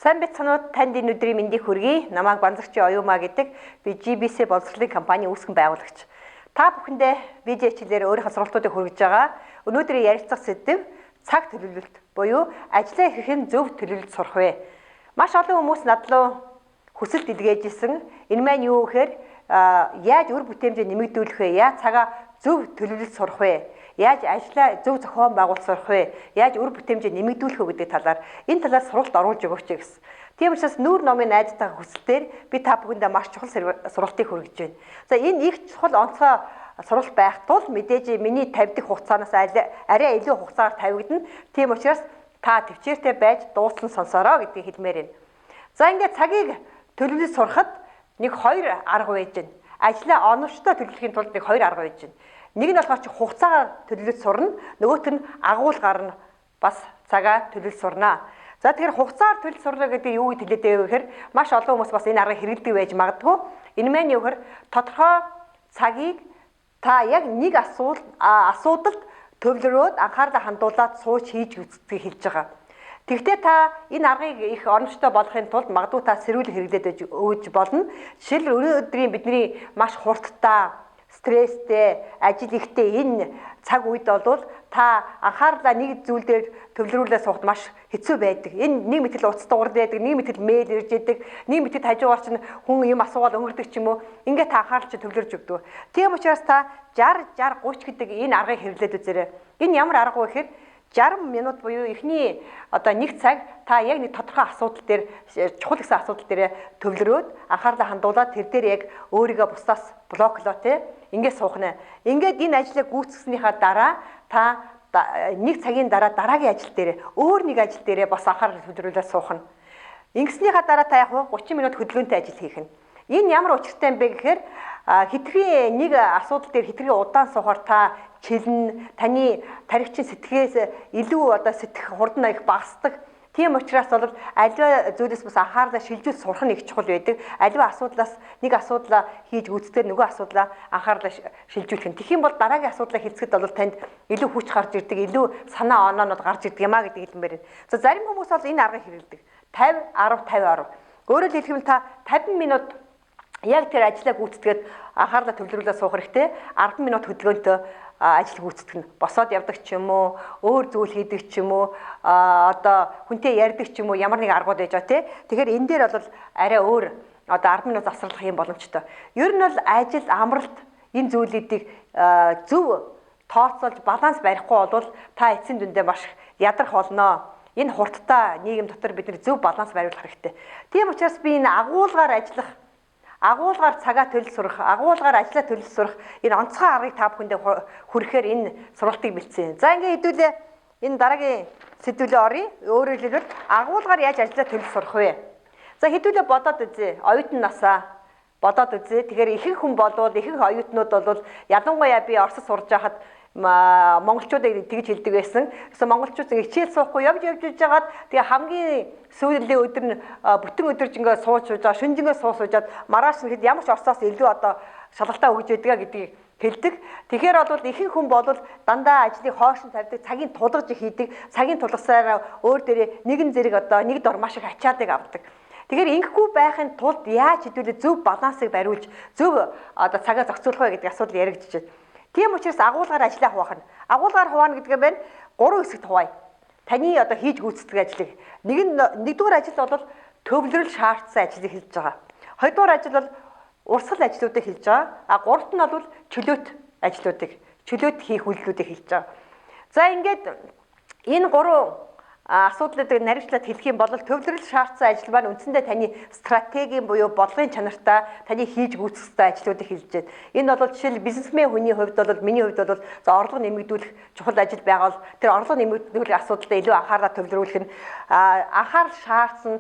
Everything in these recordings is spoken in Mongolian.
Сайн бацханууд танд энэ өдрийн мэндийг хүргэе. Намайг Банзагчийн Оюумаа гэдэг би GBC боловсролын компани үүсгэн байгуулагч. Та бүхэндээ видео хичээлээр өөрийнхөө сургалтуудыг хүргэж байгаа. Өнөөдрийн ярилцах сэдэв цаг төлөвлөлт буюу ажлаа хэрхэн зөв төлөвлөж сурах вэ? Маш олон хүмүүс надлуу хүсэлт илгээжсэн. Энэ маань юу гэхээр яаж үр бүтээмжээ нэмэгдүүлэх вэ? Яаж цагаа зөв төлөвлөж сурах вэ? Яаж ажлаа зөв зохион байгуулж сурах вэ? Яаж үр бүтээмжээ нэмэгдүүлэх вэ гэдэг талаар энэ талаар сургалт оруулж өгөөч гэсэн. Тийм учраас нүүр номын найзтайгаа хүсэлтээр би та бүхэндээ маш чухал сургалтыг хүргэж байна. За энэ их чухал онцгой сургалт байх тул мэдээж миний тавьдаг хугацаанаас арай илүү хугацаар тавигдана. Тийм учраас та төвчээртэй байж дууслан сонсороо гэдгийг хэлмээр байна. За ингээд цагийг төлөвлөж сурахад нэг хоёр арга байж байна. Ажлаа оновчтой төлөвлөхийн тулд нэг хоёр арга байж байна. Нэг нь болохоор хугацаагаар төлөвлөж сурна, нөгөөх нь агуулгаар нь бас цагаа төлөвлөж сурнаа. За тэгэхээр хугацаар төлөвлөж сурна гэдэг юу хэлээд байв гэхээр маш олон хүмүүс бас энэ аргыг хэрэглэдэг байж магадгүй. Энэ маань юу гэхээр тодорхой цагийг та яг нэг асуудалд төвлөрөөд анхаарлаа хандуулаад сууж хийж үзтгийг хэлж байгаа. Тэгвэл та энэ аргыг их оновчтой болохын тулд магадгүй та сэрүүл хэрэглээд өгж болно. Жишээлбэл өнөөдрийн бидний маш хурдтай, стресстэй, ажил ихтэй энэ цаг үед бол та анхаарлаа нэг зүйл дээр төвлөрүүлээ суухад маш хэцүү байдаг. Энэ нэг мэтэл утас дуурал байдаг, нэг мэтэл мэйл ирж идэг, нэг мэтэл хажуугаар чинь хүн юм асуугаад өнгөрдөг ч юм уу. Ингээд та анхаарал чинь төвлөрж өгдөг. Тийм учраас та 60 60 30 гэдэг энэ аргыг хэрэглээд үзээрэй. Энэ ямар арга вэ гэхээр 60 минут буюу эхний нэг цаг та яг нэг тодорхой асуудал дээр чухал гэсэн асуудал дээр төвлөрөөд анхаарлаа хандуулаад тэр дээр яг өөрийгөө бусдаас блоклоо те ингээд суух нэ. Ингээд энэ ажлыг гүйцэтгснийхаа дараа та нэг цагийн дараа дараагийн ажил дээр өөр нэг ажил дээр бас анхаарал төвлөрүүлээд суух нь. Ингэснийхаа дараа та яг 30 минут хөдөлгөөнтэй ажил хийх нь. Энэ ямар учиртай юм бэ гэхээр хитрхи нэг асуудал дээр хитрхи удаан суухаар та чилнэ, таны тархичийн сэтгэхээс илүү сэтгэх хурдан их багасдаг. Тийм учраас бол аливаа зүйлээс бас анхаарлаа шилжүүлж сурах нь их чухал байдаг. Аливаа асуудлаас нэг асуудлаа хийж гүйцэтгэл нөгөө асуудлаа анхаарлаа шилжүүлэх нь. Тэгэх юм бол дараагийн асуудлаа хэлцэхэд бол танд илүү хүч гарч ирдэг, илүү санаа оноонууд гарч ирдэг юмаа гэдэг хэлмээр байна. За зарим хүмүүс бол энэ аргыг хэрэглэдэг. 50 10 50 10. Өөрөөр хэлбэл та 50 минут яг тэр ажлаа гүйцэтгээд анхаарлаа төвлөрүүлээд суух хэрэгтэй. 10 минут хөдөлгөөнтэй ажил гүйцэтгэх нь. Босоод явдаг ч юм уу, өөр зүйл хийдэг ч юм уу, хүнтэй ярьдаг ч юм уу, ямар нэг аргууд байж байгаа тий. Тэгэхээр энэ дээр бол арай өөр 10 минут засварлах юм боломжтой. Ер нь бол ажил, амралт энэ зүйлүүдийг зөв тооцоолж баланс барихгүй бол та эцсийн дүндээ маш ядрах болно. Энэ хурдтай нийгэм дотор бид зөв баланс бариулах хэрэгтэй. Тийм учраас би энэ агуулгаар цагаа төлөв сурах, агуулгаар ажлаа төлөв сурах энэ онцгой аргыг та бүхэндээ хүрэхээр энэ сургалтыг бэлдсэн. За ингээд хэдүүлээ энэ дараагийн сэдвүүлээ оръё. Өөрөөр хэлбэл агуулгаар яаж ажлаа төлөв сурах вэ? За хэдүүлээ бодоод үзье. Оюутан насаа бодоод үзье. Тэгэхээр ихэнх хүн болвол ихэнх оюутнууд бол ялангуяа би Оросд сурж байхад монголчуудыг тэгж хэлдэг байсан. Гэсэн монголчууд хичээл суухгүй явж байгаад тэгээ хамгийн сүүлийн өдөр нь бүтэн өдөржингөө сууж байгаа, шүнжингөө суусуужаад маргааш нь ямар ч Оросоос илүү шалгалтаа өгж байдгаа гэдгийг хэлдэг. Тэгэхээр бол ихэнх хүн бол дандаа ажлыг хоошин тавьдаг, цагийн тулгаж хийдэг, цагийн тулгасаараа өөр дээрээ нэгэн зэрэг нэг дор маш их ачаалыг авдаг. Тэгэхээр ингэхгүй байхын тулд яаж хэдүүлээ зөв балансыг бариулж зөв цагаа зохицуулах вэ гэдэг асуудал яригдж байна. Тийм учраас агуулгаар ажиллах хуваахна. Агуулгаар хуваана гэдэг нь 3 хэсэгт хуваая. Таны хийж гүйцэтгэх ажлыг. Нэгдүгээр ажил бол төвлөрөл шаардсан ажлыг хэлж байгаа. Хоёрдугаар ажил бол урсгал ажлуудыг хэлж байгаа. Гуравт нь бол чөлөөт хийх үйлдэлүүдийг хэлж байгаа. За ингээд энэ 3 асуудлуудыг наривчлаад хэлэх юм бол төвлөрөл шаардсан ажил маань үндсэндээ таны стратегийн буюу бодлогын чанартай таны хийж гүйцэтгэх ажлуудыг хэлж байна. Энэ бол жишээл бизнесмен хүний хувьд бол миний хувьд бол орлого нэмэгдүүлэх чухал ажил байгаа бол тэр орлого нэмэгдүүлэх асуудалд илүү анхаарал төвлөрүүлэх нь анхаарал шаардсан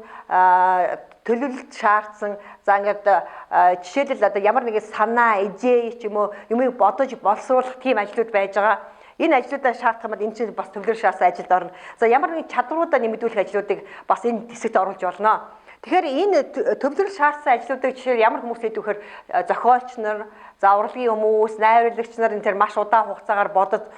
төлөвлөлт шаардсан за ингээд жишээлбэл ямар нэгэн санаа, идей ч юм уу юмыг бодож боловсруулах тийм ажлууд байж байгаа. Энэ ажлуудаа шаардах юм бол энэ чинь бас төвлөрөл шаардсан ажилд орно. За ямар нэгэн чадваруудаа нэмэгдүүлэх ажлуудыг бас энэ хэсэгт оруулж болно. Тэгэхээр энэ төвлөрөл шаардсан ажлуудыг жишээр ямар хүмүүс хийдэг вэхээр зохиолч нар, за урлагийн хүмүүс, найруулагч нар энэ төр маш удаан хугацаагаар бодож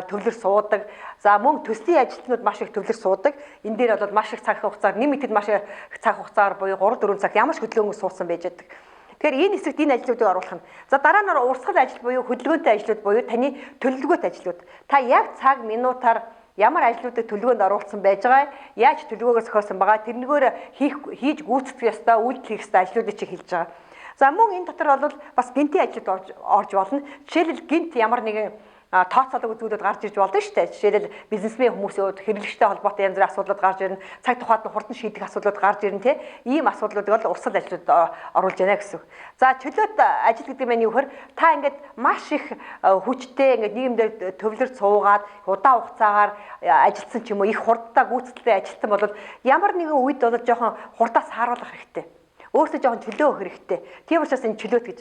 төвлөр суудаг. За мөн төслийн ажилтнууд маш их төвлөр суудаг. Энэ дээр бол маш их цаг хугацаар нэмэгдэд маш их цаг хугацаагаар буюу 3-4 цаг ямар ч хөдөлгөөнөөр суусан байж байдаг. Тэгэхээр энэ хэсэгт энэ ажлуудыг оруулах нь. За дараа нь урсгал ажил буюу хөдөлгөөнтэй ажлууд буюу таны төлөвлөгөөт ажлууд. Та яг цаг минутаар ямар ажлуудыг төлөвлөгөөнд оруулсан байж байгаа, яаж төлөвлөгөөгөө зохиосон байгаа, тэрнгээр хийж гүйцэтгэх ёстой, үйлдэл хийх ёстой ажлуудыг чи хэлж байгаа. За мөн энэ дотор бол бас гинтийн ажлууд орж болно. Жишээлбэл гинт ямар нэгэн тооцоолог үзүүлэлт гарч ирж болно шүү дээ. Жишээлбэл бизнесмен хүмүүсийн хэрэглэгчтэй холбоотой янз бүрийн асуудлууд гарч ирнэ. Цаг тухайд нь хурдан шийдэх асуудлууд гарч ирнэ те. Ийм асуудлуудыг бол урсгал ажлууд оруулж байна гэсэн. За чөлөөт ажил гэдэг нь юу гэхээр та ингээд маш их хүчтэй ингээд нийгэмдэр төвлөрч суугаад удаан хугацаагаар ажилласан ч юм уу их хурдтай гүйцэтгэлтэй ажилласан бол ямар нэгэн үед бол жоохон хурдаас хааруулах хэрэгтэй. Өөртөө жоохон чөлөө өгөх хэрэгтэй. Тийм учраас энэ чөлөөт гэж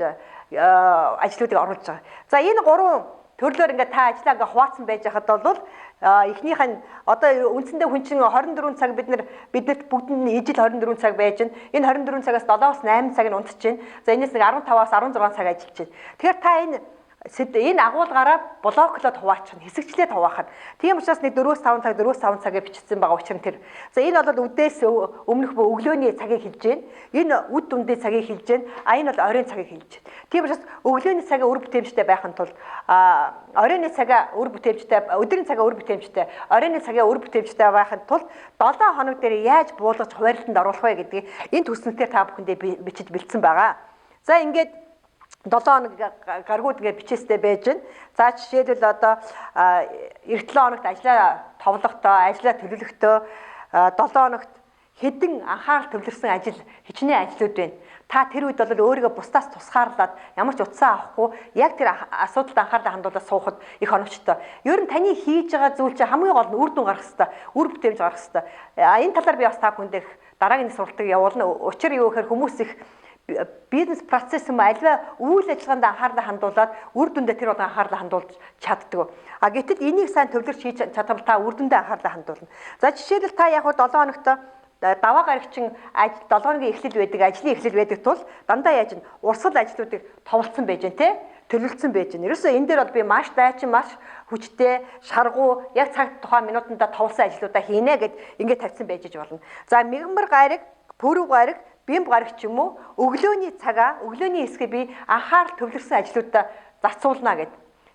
ажлуудыг оруулж байгаа. За энэ гурван төрлөөр ингээд та ажиллаа ингээд хуваацсан байж хахад бол эхнийх нь одоо үндсэндээ хүн чинь 24 цаг биднэрт бүгдэнд ижил 24 цаг байж байна. Энэ 24 цагаас 7-8 цаг нь унтж байна. За энэс нэг 15-аас 16 цаг ажиллаж байна. Тэгэхээр та энэ агуулгаараа блоклоод хуваачих нь, хэсэгчлээд хуваах нь. Тийм учраас нэг 4-5 цаг 4-5 цагийг бичсэн байгаа учраас тэр. За энэ бол үдээс өмнөх өглөөний цагийг хэлж байна. Энэ үд дундын цагийг хэлж байна. Энэ бол оройн цагийг хэлж байна. Тийм учраас өглөөний цагаа үр бүтээмжтэй байхын тулд оройны цагаа үр бүтээмжтэй, өдрийн цагаа үр бүтээмжтэй, оройны цагаа үр бүтээмжтэй байхын тулд 7 хоног дээр яаж буулгаж хуваарлалд оруулах вэ гэдгийг энэ төснөлтөөр та бүхэндээ бичиж бэлдсэн байгаа. За ингээд 7 хоног гаргууд ингээд бичээстэй байж байна. За жишээлбэл одоо эх 7 хоногт ажлаа товлохдоо, ажлаа төлөвлөхдөө 7 хоногт хэдэн анхаарал төвлөрсөн ажил, хичнээн ажлууд байна. Та тэр үед бол өөрийгөө бусдаас тусгаарлаад ямар ч утсаа авахгүй яг тэр асуудалд анхаарлаа хандуулаад суухад их оновчтой. Ер нь таны хийж байгаа зүйл чинь хамгийн гол нь үр дүн гаргах хэрэгтэй, үр бүтээмж гаргах хэрэгтэй. Энэ талаар би бас та бүхэнд дараагийн сургалтыг явуулна. Учир юу гэхээр хүмүүс их бизнес процесс юм альва үйл ажиллагаанд анхаарлаа хандуулаад үр дүндээ тэр удаа анхаарлаа хандуулж чаддаг. Гэтэл энийг сайн төвлөрч хийж чадвал та үр дүндээ анхаарлаа хандуулна. За жишээлбэл та яг 7 хоногт даваа гарагчин 7 хоногийн эхлэл байдаг, ажлын эхлэл байдаг тул дандаа яаж нь урсгал ажлуудыг товлцсон байж гэн те төлөвлөсөн байж гэн. Ерөөсөө энэ дээр бол би маш дайчин, маш хүчтэй, шаргуу яг цаг тухайн минутанда товлсон ажлуудаа хийнэ гэд ингээд тавьсан байж болно. За мигмар гараг, пүрэв гараг, бимб гараг ч юм уу өглөөний цагаа, өглөөний хэсгээ би анхаарал төвлөрсөн ажлуудаа зарцуулна гэд.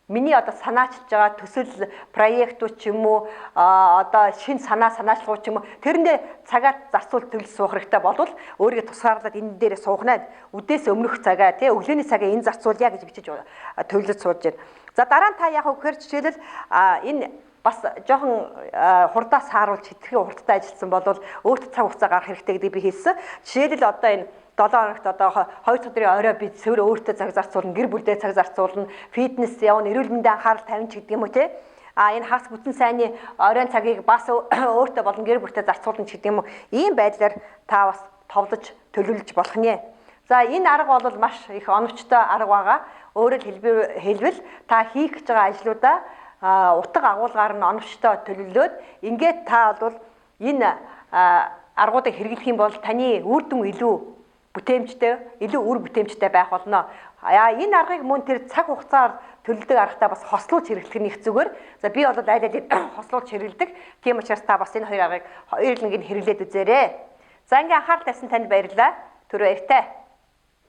Миний одоо санаачилж байгаа төсөл проектууд ч юм уу одоо шинэ санаачлагууд ч юм уу тэрэндээ цагаа зарцуул төвлөж суух хэрэгтэй болвол өөрийгөө тусгаарлаад энэ дээрээ суухнаа үдээс өмнөх цагаа тий өглөөний цагаа энэ зарцуулъя гэж бичиж төвлөж сууж байна. За дараа нь та яг өгөхөр жишээлбэл энэ бас жоохон хурдаас хааруулж хэтэрхий хурдтай ажилласан бол өөртөө цаг хугацаа гаргах хэрэгтэй гэдгийг би хэлсэн. Жишээлбэл одоо энэ 7 хоногт одоо 2 өдрийн орой би цэвэр өөртөө цаг зарцуулна, гэр бүлдээ цаг зарцуулна, фитнес явна, эрүүл мэндэд анхаарал тавина ч гэдэг юм уу те. Энэ хагас бүтэн сайнны оройн цагийг бас өөртөө болон гэр бүлдээ зарцуулна ч гэдэг юм уу. Ийм байдлаар та бас товлож төлөвлөж болох нэ. За энэ арга бол маш их оновчтой арга байгаа. Өөрөөр хэлбэл та хийх гэж байгаа ажлуудаа утга агуулгаар нь оновчтой төлөвлөөд ингээд та бол энэ аргуудыг хэрэглэх юм бол таны үр дүн илүү бүтээмжтэй, илүү үр бүтээмжтэй байх болно. Энэ аргыг мөн тэр цаг хугацаар төлөвлөдөг аргатай бас хослуулж хэрэглэх нь их зүгээр. За би бол аль алийг хослуулж хэрэглэдэг. Тийм учраас та бас энэ хоёр аргыг хоёуланг нь хэрэглээд үзээрэй. За ингээ анхаарал тавьсан танд баярлалаа. Түр баяртай.